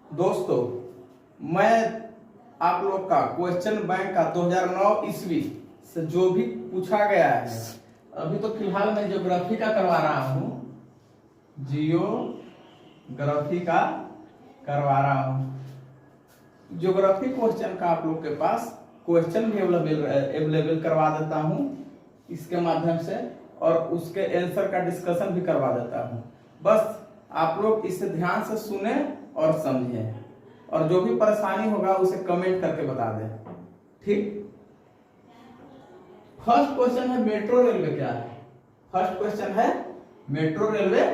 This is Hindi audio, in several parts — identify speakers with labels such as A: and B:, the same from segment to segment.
A: दोस्तों, मैं आप लोग का क्वेश्चन बैंक का 2009 ईस्वी से जो भी पूछा गया है, अभी तो फिलहाल मैं ज्योग्राफी का करवा रहा हूँ। जियोग्राफी का करवा रहा हूँ। ज्योग्राफी क्वेश्चन का आप लोग के पास क्वेश्चन भी अवेलेबल करवा देता हूँ इसके माध्यम से, और उसके आंसर का डिस्कशन भी करवा देता हूँ। बस आप लोग इसे ध्यान से सुने और समझें, और जो भी परेशानी होगा उसे कमेंट करके बता दें। ठीक। फर्स्ट क्वेश्चन है मेट्रो रेलवे क्या है। फर्स्ट क्वेश्चन है मेट्रो रेलवे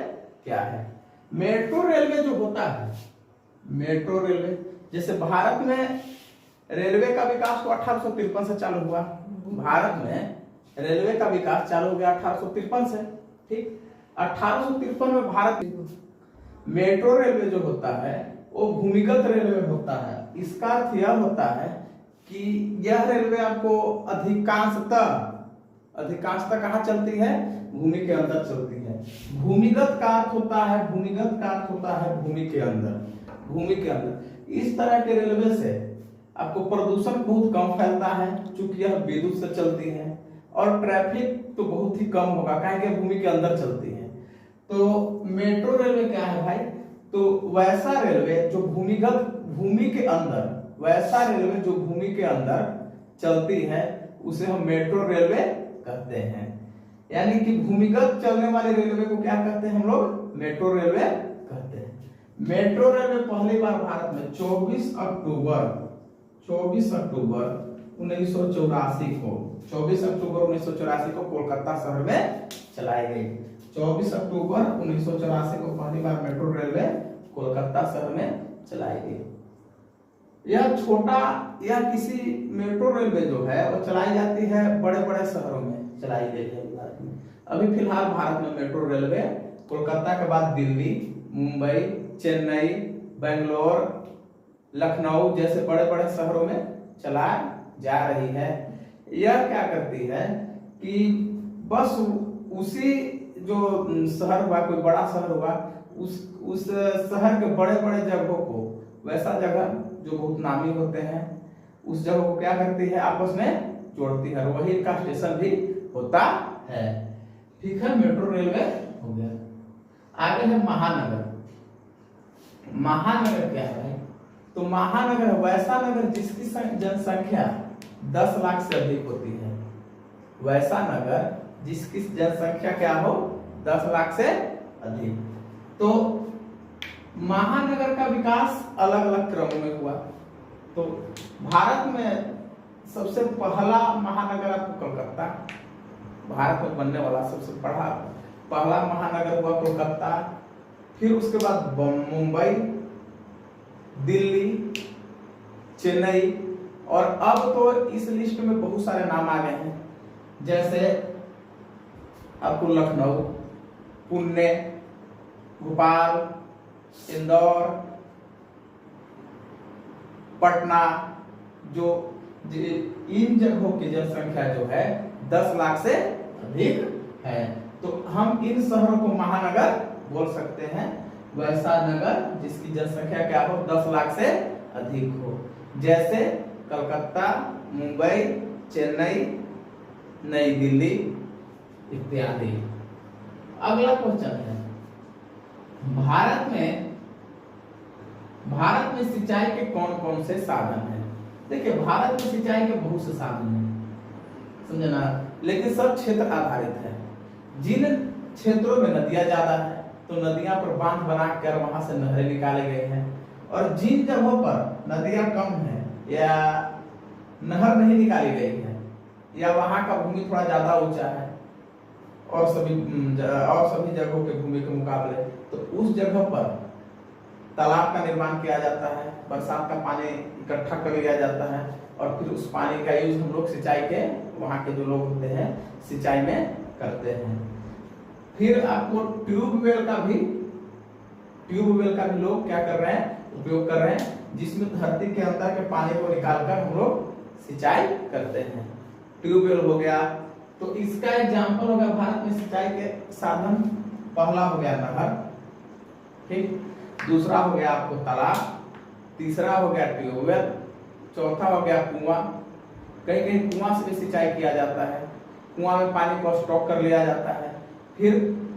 A: क्या है। मेट्रो रेलवे जो होता है, मेट्रो रेलवे, जैसे भारत में रेलवे का विकास तो 1853 से चालू हुआ। भारत में रेलवे का विकास चालू हो गया 1853 से। ठीक। 1853 में भारत मेट्रो रेलवे जो होता है वो भूमिगत रेलवे होता है। इसका अर्थ यह होता है कि यह रेलवे आपको अधिकांशतः कहाँ चलती है? भूमि के अंदर चलती है। भूमिगत का अर्थ होता है, भूमिगत का अर्थ होता है भूमि के अंदर, भूमि के अंदर। इस तरह के रेलवे से आपको प्रदूषण बहुत कम फैलता है, चूंकि यह विद्युत से चलती है, और ट्रैफिक तो बहुत ही कम होगा, क्योंकि भूमि के अंदर चलती है। तो मेट्रो रेलवे क्या है भाई? तो वैसा रेलवे जो भूमि के अंदर, वैसा रेलवे जो भूमि के अंदर चलती है उसे हम मेट्रो रेलवे कहते हैं। यानी कि भूमिगत चलने वाले रेलवे को क्या कहते हैं हम लोग? मेट्रो रेलवे कहते हैं। मेट्रो रेलवे पहली बार भारत में 24 अक्टूबर 1984 को कोलकाता शहर में चलाई गई। 24 अक्टूबर 1984 को पहली बार मेट्रो रेलवे कोलकाता शहर में चलाई गई। यह छोटा या किसी मेट्रो रेलवे जो है वो चलाई जाती है बड़े बड़े शहरों में चलाई गई है भारत में। अभी फिलहाल भारत में मेट्रो रेलवे कोलकाता के बाद दिल्ली, मुंबई, चेन्नई, बेंगलोर, लखनऊ जैसे बड़े बड़े शहरों में चलाई जा रही है। यह क्या करती है कि बस उसी जो शहर हुआ, कोई बड़ा शहर हुआ, उस शहर के बड़े बड़े जगहों को, वैसा जगह जो बहुत नामी होते हैं, उस जगह को क्या करती है? आपस में जोड़ती है, वही का स्टेशन भी होता है। ठीक है, मेट्रो रेलवे हो गया। आगे है महानगर। महानगर क्या है? तो महानगर वैसा नगर जिसकी जनसंख्या 10 लाख से अधिक होती है। वैसा नगर जिसकी जनसंख्या क्या हो? 10 लाख से अधिक। तो महानगर का विकास अलग अलग क्रमों में हुआ। तो भारत में सबसे पहला महानगर आपको कोलकाता, भारत में बनने वाला सबसे पहला महानगर हुआ कोलकाता। फिर उसके बाद मुंबई, दिल्ली, चेन्नई, और अब तो इस लिस्ट में बहुत सारे नाम आ गए हैं, जैसे आपको लखनऊ, पुणे, भोपाल, इंदौर, पटना, जो इन जगहों की जनसंख्या जो है 10 लाख से अधिक है। तो हम इन शहरों को महानगर बोल सकते हैं। वैसा नगर जिसकी जनसंख्या क्या हो? 10 लाख से अधिक हो, जैसे कलकत्ता, मुंबई, चेन्नई, नई दिल्ली इत्यादि। अगला क्वेश्चन है, भारत में सिंचाई के कौन कौन से साधन हैं? देखिए, भारत में सिंचाई के बहुत से साधन हैं, समझे ना, लेकिन सब क्षेत्र आधारित है। जिन क्षेत्रों में नदियां ज्यादा है तो नदियां पर बांध बनाकर वहां से नहरें निकाले गए हैं, और जिन जगहों पर नदियां कम है या नहर नहीं निकाली गई है, या वहां का भूमि थोड़ा ज्यादा ऊंचा है और सभी जगहों के भूमि के मुकाबले, तो उस जगह पर तालाब का निर्माण किया जाता है, बरसात का पानी इकट्ठा कर लिया जाता है, और फिर उस पानी का यूज हम लोग सिंचाई के, वहां के जो लोग होते हैं सिंचाई में करते हैं। फिर आपको ट्यूबवेल का भी लोग क्या कर रहे हैं? उपयोग कर रहे हैं, जिसमें धरती के अंदर के पानी को निकालकर हम लोग सिंचाई करते हैं। ट्यूबवेल हो गया। तो इसका एग्जाम्पल हो गया भारत में सिंचाई के साधन। पहला हो गया नहर, ठीक। दूसरा हो गया आपको तालाब, तीसरा हो गया ट्यूबवेल, चौथा हो गया कुआं। कहीं कहीं कुआं से भी सिंचाई किया जाता है, कुआं में पानी को स्टॉक कर लिया जाता है, फिर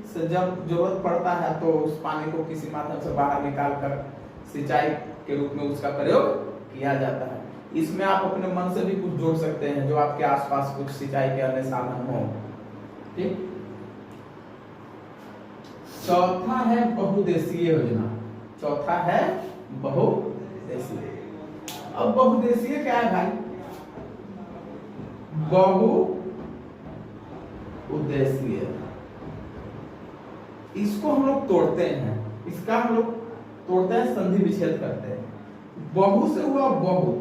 A: से जब जरूरत पड़ता है तो उस पानी को किसी माध्यम से बाहर निकाल कर सिंचाई के रूप में उसका प्रयोग किया जाता है। इसमें आप अपने मन से भी कुछ जोड़ सकते हैं जो आपके आसपास कुछ सिंचाई के अन्य साधन हो। ठीक। चौथा है बहुउद्देशीय योजना। चौथा है बहुउद्देशीय। अब बहुउद्देशीय क्या है भाई? बहुउद्देशीय, इसको हम लोग तोड़ते हैं, इसका हम लोग तोड़ते हैं, संधि विच्छेद करते हैं। बहु से हुआ बहुत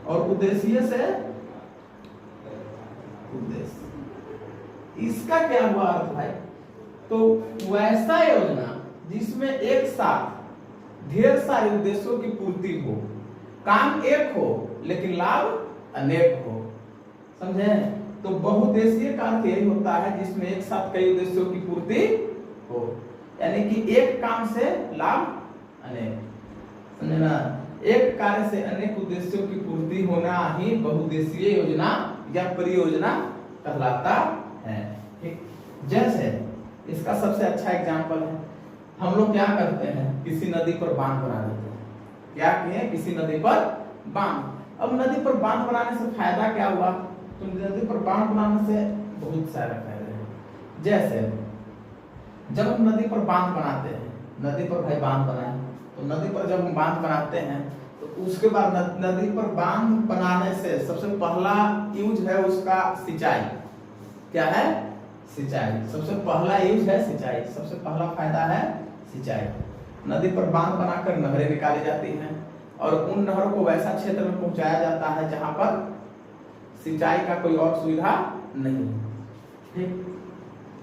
A: और उद्देश्य से उद्देश्य। इसका क्या हुआ अर्थ भाई? तो वैसा योजना जिसमें एक साथ ढेर सारे उद्देश्यों की पूर्ति हो, काम एक हो लेकिन लाभ अनेक हो। समझे? तो बहुउद्देशीय का अर्थ यही होता है जिसमें एक साथ कई उद्देश्यों की पूर्ति हो, यानी कि एक काम से लाभ अनेक। समझे ना? एक कार्य से अनेक उद्देश्यों की पूर्ति होना ही बहुउद्देशीय योजना या परियोजना कहलाता है। ठीक। जैसे इसका सबसे अच्छा एग्जांपल है, हम लोग क्या करते हैं, किसी नदी पर बांध बना देते हैं। क्या किए? किसी नदी पर बांध। अब नदी पर बांध बनाने से फायदा क्या हुआ? तो नदी पर बांध बनाने से बहुत सारे फायदे हैं। जैसे जब हम नदी पर बांध बनाते हैं, नदी पर भाई बांध बनाए, तो नदी पर जब हम बांध बनाते हैं तो उसके बाद नदी पर बांध बनाने से सबसे पहला यूज है उसका सिंचाई। क्या है? सिंचाई। सबसे पहला यूज है सिंचाई, सबसे पहला फायदा है सिंचाई। नदी पर बांध बनाकर नहरें निकाली जाती हैं और उन नहरों को वैसा क्षेत्र में पहुंचाया जाता है जहां पर सिंचाई का कोई और सुविधा नहीं। ठीक।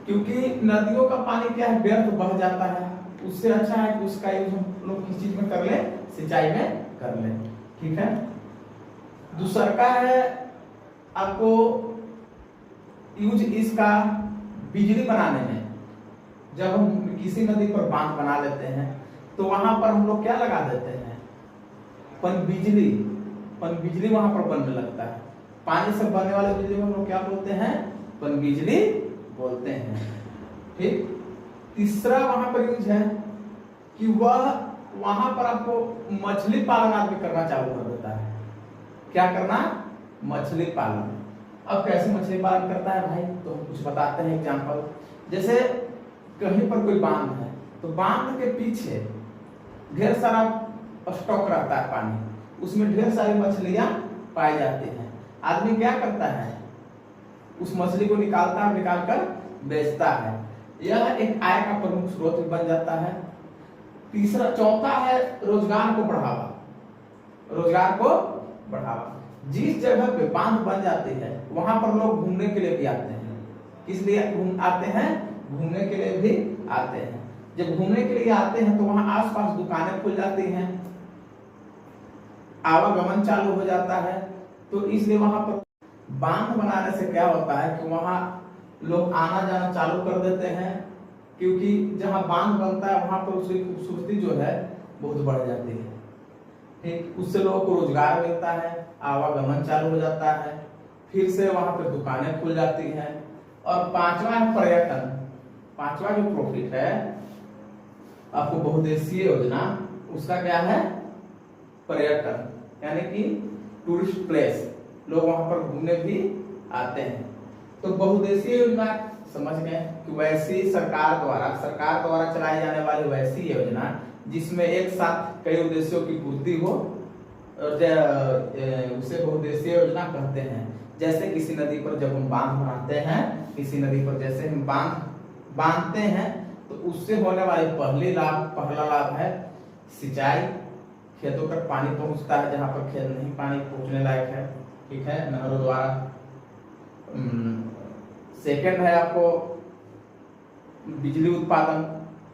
A: क्योंकि नदियों का पानी क्या है, व्यर्थ बह जाता है, उससे अच्छा है कि उसका यूज हम लोग किस चीज में कर ले, सिंचाई में कर ले। ठीक है। दूसरा का है आपको यूज इसका बिजली बनाने में। जब हम किसी नदी पर बांध बना लेते हैं तो वहां पर हम लोग क्या लगा देते हैं, पनबिजली। पनबिजली वहां पर बनने लगता है। पानी से बनने वाले बिजली को हम लोग क्या बोलते हैं? पनबिजली बोलते हैं। ठीक। तीसरा वहां पर यूज है कि वह वहां पर आपको मछली पालन आदमी करना चालू कर देता है। क्या करना? मछली पालन। अब कैसे मछली पालन करता है भाई? तो कुछ बताते हैं एग्जांपल। जैसे कहीं पर कोई बांध है तो बांध के पीछे ढेर सारा स्टॉक रहता है पानी, उसमें ढेर सारी मछलियां पाई जाती हैं। आदमी क्या करता है? उस मछली को निकालता है, निकालकर बेचता है। यह एक आय का प्रमुख स्रोत बन जाता है। तीसरा, चौथा है रोजगार को बढ़ावा। रोजगार को बढ़ावा। जिस जगह पे बांध बन जाती है वहां पर लोग घूमने के लिए भी आते हैं। किस लिए आते हैं? घूमने के लिए भी आते हैं। जब घूमने के लिए आते हैं तो वहां आसपास दुकानें खुल जाती हैं, आवागमन चालू हो जाता है। तो इसलिए वहां पर बांध बनाने से क्या होता है कि वहां लोग आना जाना चालू कर देते हैं, क्योंकि जहां बांध बनता है वहां पर उसकी खूबसूरती जो है बहुत बढ़ जाती है। ठीक। उससे लोगों को रोजगार मिलता है, आवागमन चालू हो जाता है, फिर से वहां पर दुकानें खुल जाती हैं। और पांचवा है पर्यटन। पांचवा जो प्रॉफिट है आपको बहुउद्देशीय योजना, उसका क्या है? पर्यटन, यानी कि टूरिस्ट प्लेस। लोग वहां पर घूमने भी आते हैं। तो बहुउद्देशीय योजना समझ गए कि वैसी सरकार द्वारा चलाई जाने वाली वैसी योजना जिसमें एक साथ कई उद्देश्यों की पूर्ति हो, उसे बहुउद्देशीय योजना कहते हैं। जैसे किसी नदी पर जब हम बांध बनाते हैं, किसी नदी पर जैसे हम बांधते हैं तो उससे होने वाली पहला लाभ है सिंचाई। खेतों तक पानी पहुंचता है जहां पर खेत नहीं पानी पहुंचने लायक है। ठीक है, नहरों द्वारा। सेकंड है आपको बिजली उत्पादन,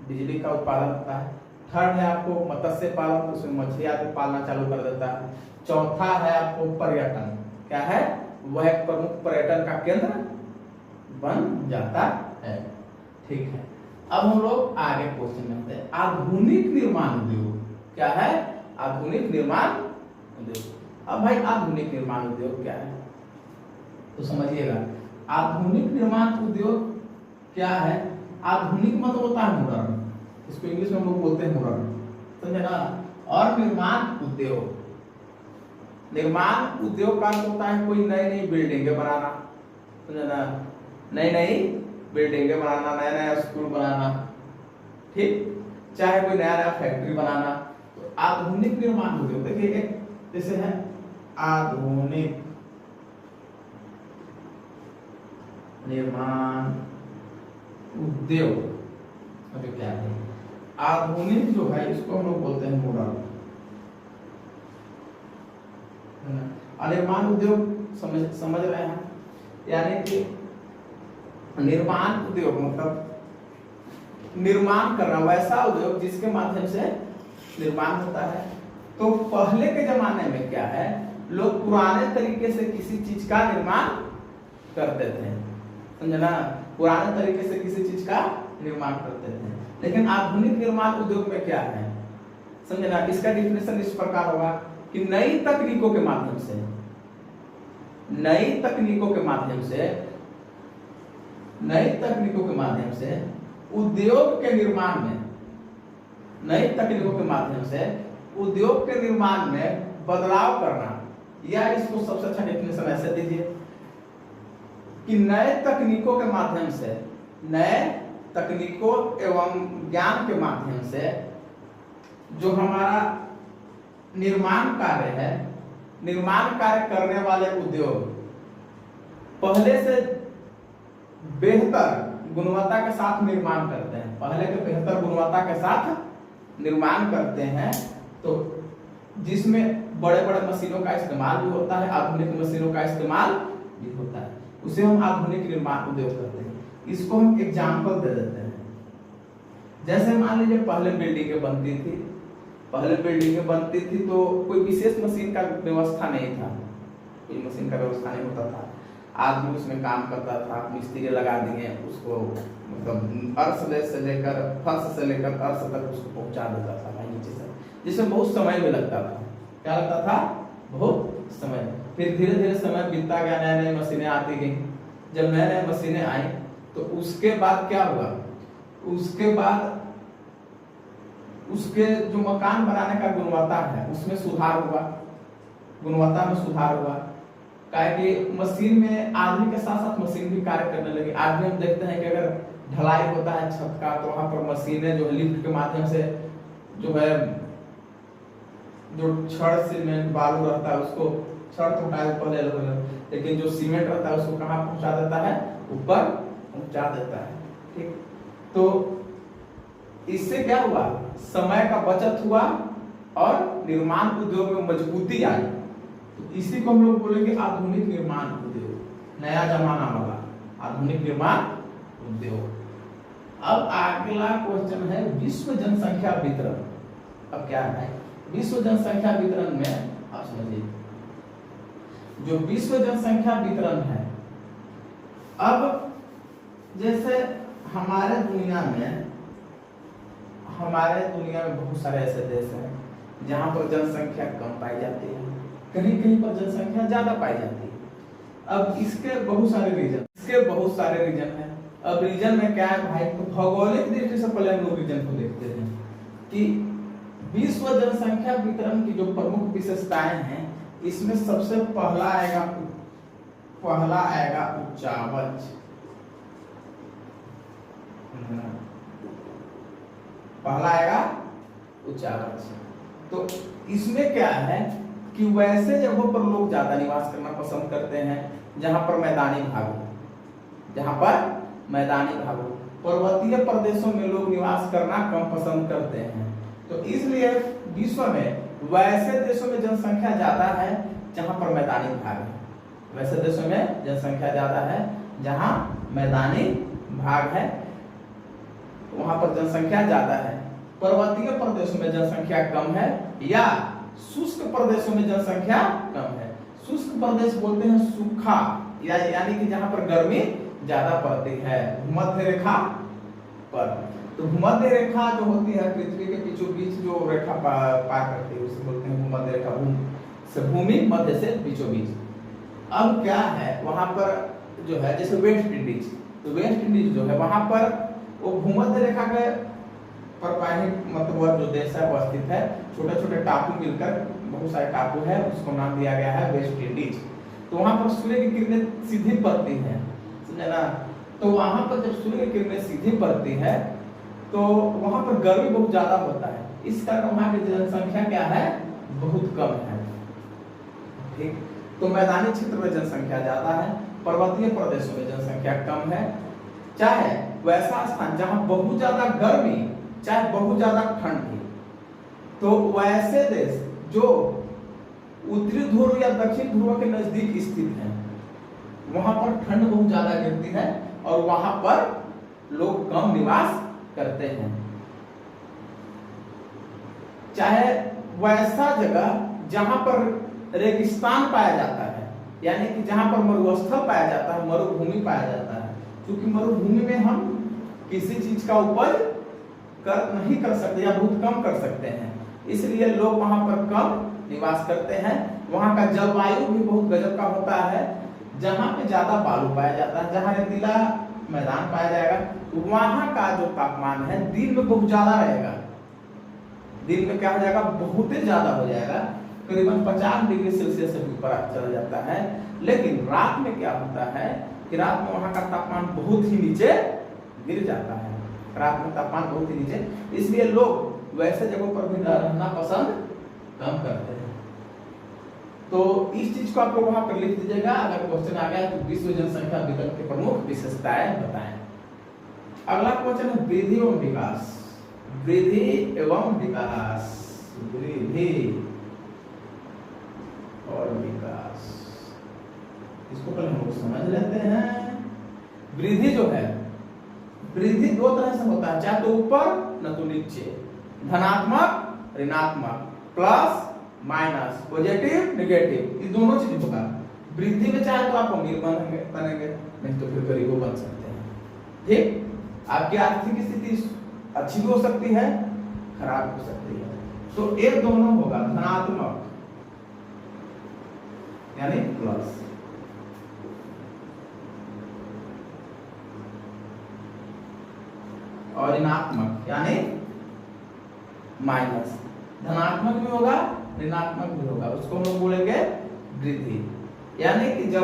A: बिजली का उत्पादन होता है। थर्ड है आपको मत्स्य पालन, उसमें मछली आदमी पालना चालू कर देता है। चौथा है आपको पर्यटन। क्या है? वह एक प्रमुख पर्यटन का केंद्र बन जाता है। ठीक है। अब हम लोग आगे क्वेश्चन में आते हैं। आधुनिक निर्माण उद्योग क्या है? आधुनिक निर्माण उद्योग। अब भाई आधुनिक निर्माण उद्योग क्या है तो समझिएगा, आधुनिक निर्माण उद्योग क्या है। आधुनिक मतलब होता है मॉडर्न, इसको इंग्लिश में हम लोग बोलते हैं मॉडर्न, समझे ना। और निर्माण उद्योग, निर्माण उद्योग का होता है कोई नई नई बिल्डिंगें बनाना, समझे ना, नई नई बिल्डिंगें बनाना, नया नया स्कूल बनाना, ठीक, चाहे कोई नया नया फैक्ट्री बनाना। तो आधुनिक निर्माण उद्योग देखिए, जैसे है आधुनिक निर्माण उद्योग, अभी क्या है आधुनिक जो है इसको हम लोग बोलते हैं मॉडर्न। निर्माण उद्योग समझ रहे हैं, यानी कि निर्माण उद्योग मतलब निर्माण करना, वैसा उद्योग जिसके माध्यम से निर्माण होता है। तो पहले के जमाने में क्या है, लोग पुराने तरीके से किसी चीज का निर्माण करते थे, समझे ना, पुराने तरीके से किसी चीज का निर्माण करते थे। लेकिन आधुनिक निर्माण उद्योग में क्या है, समझे ना, इसका डिफिनेशन इस प्रकार होगा कि नई तकनीकों के माध्यम से, नई तकनीकों के माध्यम से, नई तकनीकों के माध्यम से उद्योग के निर्माण में, नई तकनीकों के माध्यम से उद्योग के निर्माण में बदलाव करना, या इसको सबसे अच्छा डेफिनेशन ऐसे दीजिए कि नए तकनीकों के माध्यम से, नए तकनीकों एवं ज्ञान के माध्यम से जो हमारा निर्माण कार्य है, निर्माण कार्य करने वाले उद्योग पहले से बेहतर गुणवत्ता के साथ निर्माण करते हैं, पहले के बेहतर गुणवत्ता के साथ निर्माण करते हैं। तो जिसमें बड़े बड़े मशीनों का इस्तेमाल भी होता है, आधुनिक मशीनों का इस्तेमाल भी होता है, उसे हम आधुनिक निर्माण उद्योग करते हैं। इसको हम एग्जाम्पल दे देते हैं, जैसे मान लीजिए पहले बिल्डिंगें बनती थी, पहले बिल्डिंगें बनती थी तो कोई विशेष मशीन का व्यवस्था नहीं था, कोई मशीन का व्यवस्था नहीं होता था, आदमी उसमें काम करता था, मिस्त्री लगा दिए, उसको मतलब अर्श से लेकर फर्श से लेकर अर्श तक उसको पहुंचा देता था भाई नीचे से, जिसमें बहुत समय भी लगता था। क्या लगता था? बहुत समय। फिर धीरे धीरे समय बीतता गया, नए नए मशीनें आती गई। जब नए नए मशीनें आई तो उसके बाद क्या हुआ, उसके बाद उसके जो मकान बनाने का गुणवत्ता है उसमें सुधार हुआ, गुणवत्ता में सुधार हुआ। कि मशीन में आदमी के साथ साथ मशीन भी कार्य करने लगी। आदमी हम देखते हैं कि अगर ढलाई होता है छत का तो वहां पर मशीनें जो लिफ्ट के माध्यम से जो है, जो छड़ सीमेंट बालू रहता है उसको, छड़ तो पहले लेकिन जो सीमेंट रहता है उसको कहाँ पहुंचा देता है, ऊपर पहुंचा देता है, ठीक। तो इससे क्या हुआ, समय का बचत हुआ और निर्माण उद्योग में मजबूती आई। तो इसी को हम लोग बोलेंगे आधुनिक निर्माण उद्योग, नया जमाना वाला आधुनिक निर्माण उद्योग। अब अगला क्वेश्चन है विश्व जनसंख्या वितरण। अब क्या है विश्व जनसंख्या वितरण में, आप समझिए जो विश्व जनसंख्या वितरण है, अब जैसे हमारे दुनिया में बहुत सारे ऐसे देश हैं जहां पर जनसंख्या कम पाई जाती है, कहीं कहीं पर जनसंख्या ज्यादा पाई जाती है। अब इसके बहुत सारे रीजन हैं। अब रीजन में क्या है भाई, तो भौगोलिक दृष्टि से पहले हम लोग रीजन को देखते हैं कि विश्व जनसंख्या वितरण की जो प्रमुख विशेषताएं हैं, इसमें सबसे पहला आएगा उच्चावच। पहला आएगा उच्चावच। तो इसमें क्या है कि वैसे जगहों पर लोग ज्यादा निवास करना पसंद करते हैं जहां पर मैदानी भाग हो, पर्वतीय प्रदेशों में लोग निवास करना कम पसंद करते हैं। तो इसलिए विश्व में वैसे देशों में जनसंख्या ज्यादा है जहां पर मैदानी भाग है, वैसे देशों में जनसंख्या ज्यादा है जहां मैदानी भाग है, वहां पर जनसंख्या ज्यादा है। पर्वतीय प्रदेशों में जनसंख्या कम है, या शुष्क प्रदेशों में जनसंख्या कम है। शुष्क प्रदेश बोलते हैं सूखा, यानी कि जहां पर गर्मी ज्यादा पड़ती है, भूमध्य रेखा पर। तो भूमध्य रेखा जो होती है पृथ्वी के बीचों बीच जो रेखा पार करती है उसे बोलते हैं भूमध्य रेखा। भूमि मध्य से बीचों बीच। अब क्या है वहां पर जो है जैसे वेस्ट इंडीज, तो वेस्ट इंडीज जो है वहां पर वो भूमध्य रेखा के पर मतलब वह जो देश है वो स्थित है। छोटे छोटे टापू मिलकर बहुत सारे टापू है, उसको नाम दिया गया है वेस्ट इंडीज। तो वहां पर सूर्य की किरणें सीधी पड़ती हैं, समझे ना। तो वहां पर जब सूर्य की किरणें सीधी पड़ती है तो वहां पर गर्मी बहुत ज्यादा होता है, इस कारण वहां की जनसंख्या क्या है, बहुत कम है। ठीक, तो मैदानी क्षेत्र में जनसंख्या ज्यादा है, पर्वतीय प्रदेशों में जनसंख्या कम है। चाहे वैसा स्थान जहां बहुत ज्यादा गर्मी चाहे बहुत ज्यादा ठंड थी, तो वैसे देश जो उत्तरी ध्रुव या दक्षिण ध्रुव के नजदीक स्थित हैं, वहां पर ठंड बहुत ज्यादा गिरती है और वहां पर लोग कम निवास करते हैं। चाहे वैसा जगह जहां पर रेगिस्तान पाया जाता है, यानी कि जहां पर मरुस्थल पाया जाता है, मरुभूमि पाया जाता है, क्योंकि मरुभूमि में हम किसी चीज का उपज नहीं कर सकते या बहुत कम कर सकते हैं, इसलिए लोग वहां पर कम निवास करते हैं। वहां का जलवायु भी बहुत गजब का होता है, जहां पे ज्यादा बालू पाया जाता है, जहां रेतीला मैदान पाया जाएगा, वहां का जो तापमान है दिन में बहुत ज्यादा रहेगा। दिन में क्या हो जाएगा, बहुत ही ज्यादा हो जाएगा, करीबन 50 डिग्री सेल्सियस से ऊपर चला जाता है। लेकिन रात में क्या होता है कि रात में वहां का तापमान बहुत ही नीचे गिर जाता है, रात में तापमान बहुत ही नीचे, इसलिए लोग वैसे जगहों पर भी रहना पसंद कम करते हैं। तो इस चीज को आप लोग वहां पर लिख दीजिएगा, अगर क्वेश्चन आ गया तो विश्व जनसंख्या विकल्प के प्रमुख विशेषताएं बताएं। अगला क्वेश्चन है वृद्धि एवं विकास। वृद्धि एवं विकास, वृद्धि और विकास, इसको पहले हम लोग समझ लेते हैं। वृद्धि जो है, वृद्धि दो तरह से होता है, चाहे तो ऊपर न तो नीचे, धनात्मक ऋणात्मक, प्लस माइनस, पॉजिटिव नेगेटिव, ये दोनों चीज होगा। वृद्धि में चाहे तो आप अमीर बनेंगे, नहीं तो फिर गरीब बन सकते हैं। ठीक, आपकी आर्थिक स्थिति अच्छी भी हो सकती है, खराब हो सकती है, तो एक दोनों होगा, धनात्मक यानी प्लस, और ऋणात्मक यानी माइनस। धनात्मक भी होगा, ऋणात्मक भी होगा, उसको हम लोग बोलेंगे वृद्धि। यानी कि जब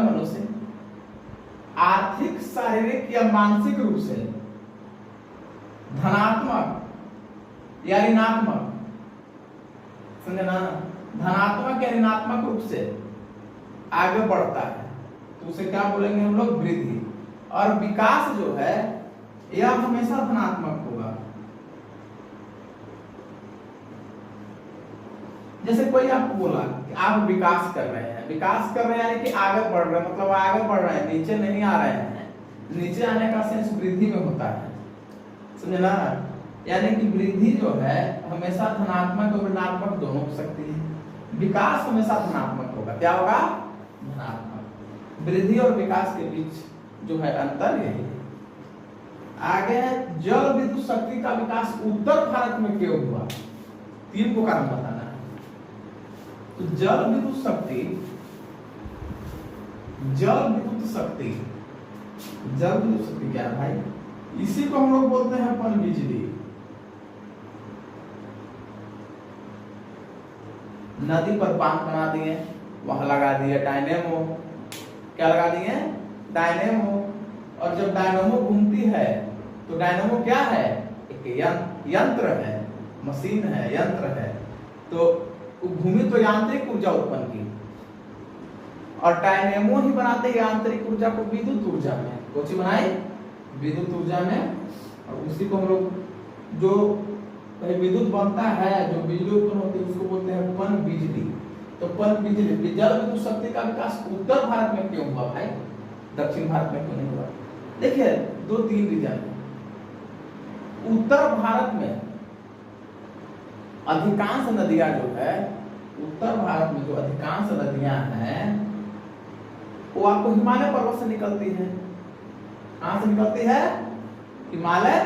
A: मनुष्य आर्थिक, शारीरिक या मानसिक रूप से धनात्मक या ऋणात्मक, समझे ना, धनात्मक या ऋणात्मक रूप से आगे बढ़ता है तो उसे क्या बोलेंगे हम लोग, वृद्धि। और विकास जो है यह हमेशा धनात्मक होगा। जैसे कोई आपको बोला कि आप विकास कर रहे हैं, विकास कर रहे हैं यानी कि आगे बढ़ रहे हैं, मतलब आगे बढ़ रहे हैं, नीचे नहीं आ रहे हैं। नीचे आने का सेंस वृद्धि में होता है, समझे ना। यानी कि वृद्धि जो है हमेशा धनात्मक और ऋणात्मक दोनों हो सकती है, विकास हमेशा धनात्मक होगा। क्या होगा, धनात्मक। वृद्धि और विकास के बीच जो है अंतर यही है। आगे है जल विद्युत शक्ति का विकास उत्तर भारत में क्यों हुआ, 3 को कारण बताना है। तो जल विद्युत शक्ति क्या है भाई, इसी को हम लोग बोलते हैं पन बिजली। नदी पर बांध बना दिए, वहां लगा दिए डायनेमो, क्या लगा दिए, डायनेमो। और जब डायनेमो घूमती है तो डायनेमो क्या है, एक यंत्र है, मशीन है, यंत्र है। तो घूमी तो यांत्रिक ऊर्जा उत्पन्न की, और डायनेमो ही बनाते यांत्रिक ऊर्जा को विद्युत ऊर्जा में, कौन सी बनाई, विद्युत ऊर्जा में। और उसी को हम लोग जो विद्युत बनता है, जो बिजली उत्पन्न होती है, उसको बोलते हैं पन बिजली। तो पन बिजली, जल विद्युत शक्ति का विकास उत्तर भारत में क्यों हुआ भाई, दक्षिण भारत में क्यों नहीं हुआ। देखिए 2-3 रीजन है। उत्तर भारत में अधिकांश नदियां जो है, उत्तर भारत में जो अधिकांश नदियां हैं वो आपको हिमालय पर्वत से निकलती है। कहां से निकलती है, हिमालय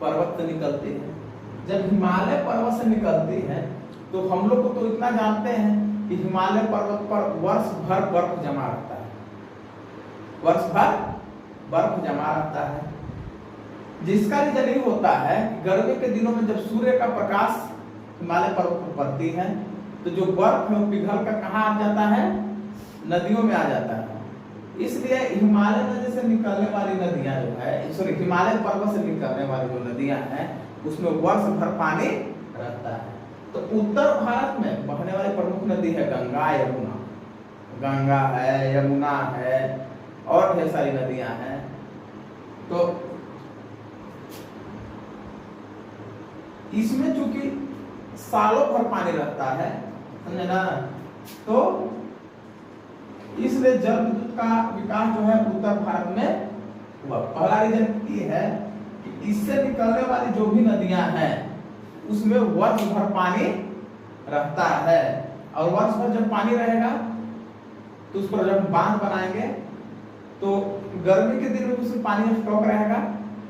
A: पर्वत से निकलती है। जब हिमालय पर्वत से निकलती है तो हम लोग को तो इतना जानते हैं कि हिमालय पर्वत पर वर्ष भर बर्फ जमा रहता है, वर्ष भर बर्फ जमा रहता है, जिसका रीजन ये होता है कि गर्मी के दिनों में जब सूर्य का प्रकाश हिमालय पर्वत पर पड़ती है तो जो बर्फ है वो पिघल कर कहाँ आ जाता है, नदियों में आ जाता है। इसलिए हिमालय नदी से निकलने वाली नदियां जो है, सॉरी हिमालय पर्वत से निकलने वाली जो नदियां हैं उसमें वर्ष भर पानी रहता है। तो उत्तर भारत में बहने वाली प्रमुख नदी है गंगा, यमुना। गंगा है, यमुना है और ढेर सारी नदियां हैं। तो इसमें चूंकि सालों भर पानी रहता है, समझे ना, तो इसलिए जल विद्युत का विकास जो है उत्तर भारत में हुआ। पहला रीजन ये है कि इससे निकलने वाली जो भी नदियां हैं उसमें वर्ष भर पानी रहता है, और वर्ष भर जब पानी रहेगा तो उस पर जब बांध बनाएंगे तो गर्मी के दिन में उसमें पानी स्टॉक रहेगा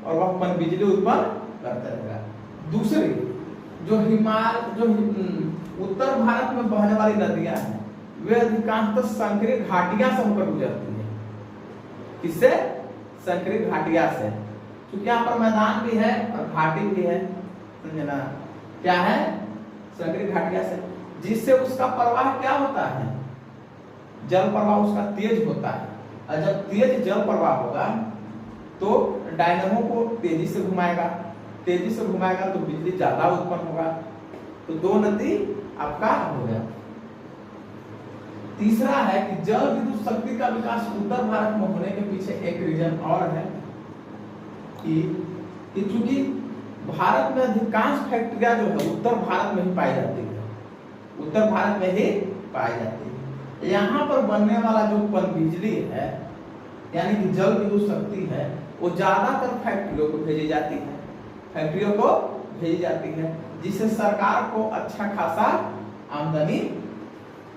A: और वह पन बिजली उत्पन्न करता रहेगा। दूसरी जो उत्तर भारत में बहने वाली नदियां हैं वे अधिकांशतः संकरी घाटियां से होकर गुजरती है। किससे? संकरी घाटियां से, क्योंकि यहाँ पर मैदान भी है और घाटी भी है, समझे ना। क्या है? संकरी घाटियां से, जिससे उसका प्रवाह क्या होता है, जल प्रवाह उसका तेज होता है। और जब तेज जल प्रवाह होगा तो डायनामो को तेजी से घुमाएगा, तेजी से घुमाएगा तो बिजली ज्यादा उत्पन्न होगा। तो दो नदी आपका हो गया। तीसरा है कि जल विद्युत शक्ति का विकास उत्तर भारत में होने के पीछे एक रीजन और है कि चूंकि भारत में अधिकांश फैक्ट्रियां जो है उत्तर भारत में ही पाई जाती है, उत्तर भारत में ही पाई जाती है। यहाँ पर बनने वाला जो पन बिजली है यानी कि जल विद्युत शक्ति है वो ज्यादातर फैक्ट्रियों को भेजी जाती है, फैक्ट्रियों को भेजी जाती है, जिससे सरकार को अच्छा खासा आमदनी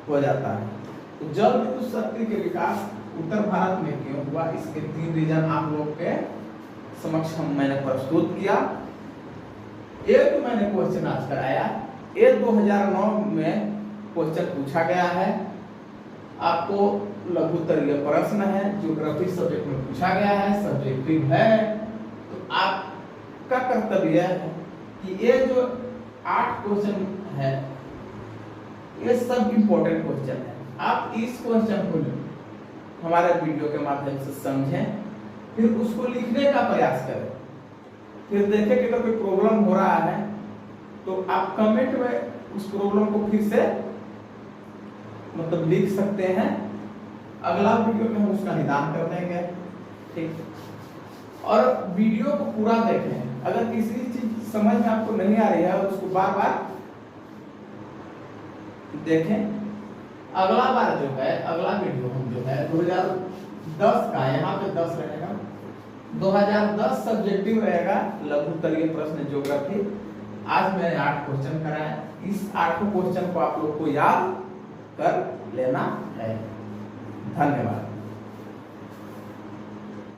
A: हो जाता है। तो जल विद्युत शक्ति के विकास उत्तर भारत में क्यों हुआ, इसके 3 रीजन आप लोग के समक्ष मैंने प्रस्तुत किया। एक मैंने क्वेश्चन आज कराया, ये 2009 में क्वेश्चन पूछा गया है, आपको लघुत्तरीय प्रश्न है, ज्योग्राफी सब्जेक्ट में पूछा गया है, सब्जेक्टिव है। तो आपका कर्तव्य है कि ये जो 8 क्वेश्चन है ये सब इंपॉर्टेंट क्वेश्चन है। आप इस क्वेश्चन को हमारे वीडियो के माध्यम से समझें, फिर उसको लिखने का प्रयास करें, फिर देखें कि अगर कोई प्रॉब्लम हो रहा है तो आप कमेंट में उस प्रॉब्लम को फिर से मतलब लिख सकते हैं। अगला वीडियो में हम उसका निदान कर देंगे, ठीक। और वीडियो को पूरा देखें, अगर किसी चीज समझ में आपको नहीं आ रही है उसको बार बार देखें। अगला बार जो है, अगला वीडियो हम जो है 2010 का, यहाँ पे 10 रहेगा, 2010 सब्जेक्टिव रहेगा, लघुत्तरीय प्रश्न ज्योग्राफी। आज मैंने 8 क्वेश्चन कराए, इस 8 क्वेश्चन को आप लोग को याद कर लेना है। धन्यवाद।